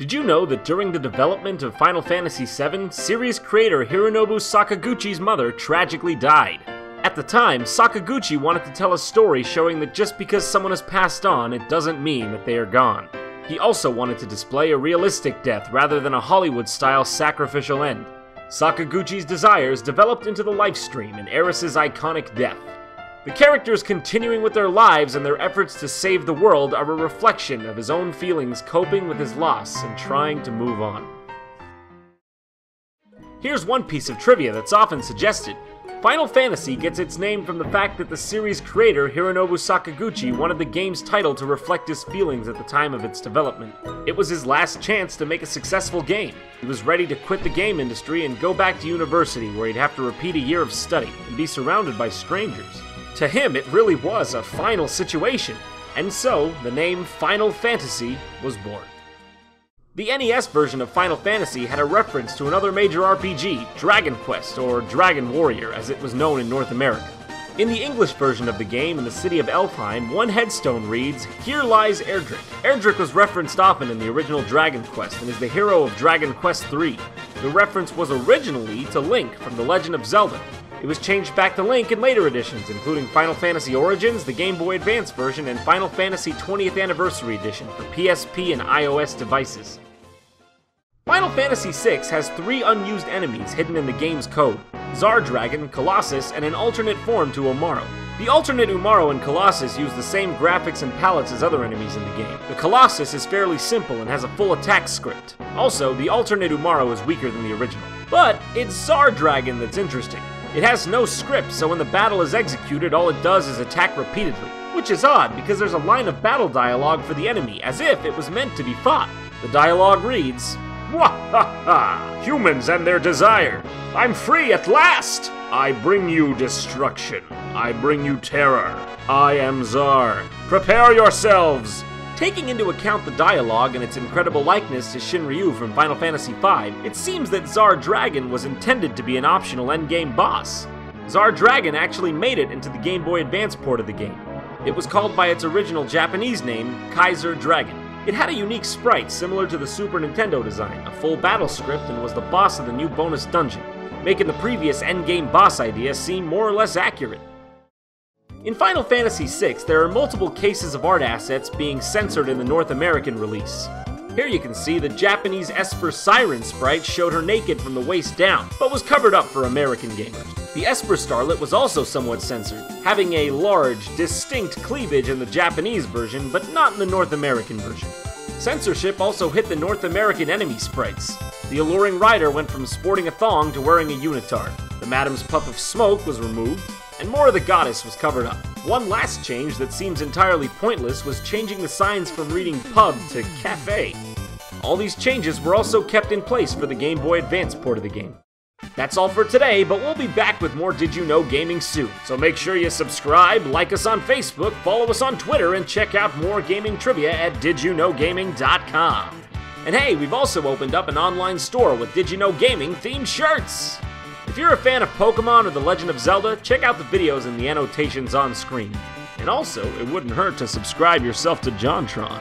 Did you know that during the development of Final Fantasy VII, series creator Hironobu Sakaguchi's mother tragically died? At the time, Sakaguchi wanted to tell a story showing that just because someone has passed on, it doesn't mean that they are gone. He also wanted to display a realistic death rather than a Hollywood-style sacrificial end. Sakaguchi's desires developed into the life stream and Aeris's iconic death. The characters continuing with their lives and their efforts to save the world are a reflection of his own feelings coping with his loss and trying to move on. Here's one piece of trivia that's often suggested. Final Fantasy gets its name from the fact that the series creator Hironobu Sakaguchi wanted the game's title to reflect his feelings at the time of its development. It was his last chance to make a successful game. He was ready to quit the game industry and go back to university where he'd have to repeat a year of study and be surrounded by strangers. To him, it really was a final situation, and so the name Final Fantasy was born. The NES version of Final Fantasy had a reference to another major RPG, Dragon Quest, or Dragon Warrior, as it was known in North America. In the English version of the game, in the city of Elfheim, one headstone reads, "Here lies Erdrick." Erdrick was referenced often in the original Dragon Quest and is the hero of Dragon Quest III. The reference was originally to Link from The Legend of Zelda. It was changed back to Link in later editions, including Final Fantasy Origins, the Game Boy Advance version, and Final Fantasy 20th Anniversary Edition for PSP and iOS devices. Final Fantasy VI has 3 unused enemies hidden in the game's code: Zardragon, Colossus, and an alternate form to Umaro. The alternate Umaro and Colossus use the same graphics and palettes as other enemies in the game. The Colossus is fairly simple and has a full attack script. Also, the alternate Umaro is weaker than the original. But it's Zardragon that's interesting. It has no script, so when the battle is executed, all it does is attack repeatedly. Which is odd, because there's a line of battle dialogue for the enemy, as if it was meant to be fought. The dialogue reads, "Wahaha! Humans and their desire! I'm free at last! I bring you destruction. I bring you terror. I am Zar. Prepare yourselves!" Taking into account the dialogue and its incredible likeness to Shinryu from Final Fantasy V, it seems that Zardragon was intended to be an optional endgame boss. Zardragon actually made it into the Game Boy Advance port of the game. It was called by its original Japanese name, Kaiser Dragon. It had a unique sprite similar to the Super Nintendo design, a full battle script, and was the boss of the new bonus dungeon, making the previous endgame boss idea seem more or less accurate. In Final Fantasy VI, there are multiple cases of art assets being censored in the North American release. Here you can see the Japanese Esper Siren sprite showed her naked from the waist down, but was covered up for American gamers. The Esper Starlet was also somewhat censored, having a large, distinct cleavage in the Japanese version, but not in the North American version. Censorship also hit the North American enemy sprites. The alluring rider went from sporting a thong to wearing a unitard. The Madam's puff of smoke was removed, and more of the goddess was covered up. One last change that seems entirely pointless was changing the signs from reading pub to cafe. All these changes were also kept in place for the Game Boy Advance port of the game. That's all for today, but we'll be back with more Did You Know Gaming soon. So make sure you subscribe, like us on Facebook, follow us on Twitter, and check out more gaming trivia at DidYouKnowGaming.com. And hey, we've also opened up an online store with Did You Know Gaming themed shirts. If you're a fan of Pokemon or The Legend of Zelda, check out the videos and the annotations on screen. And also, it wouldn't hurt to subscribe yourself to JonTron.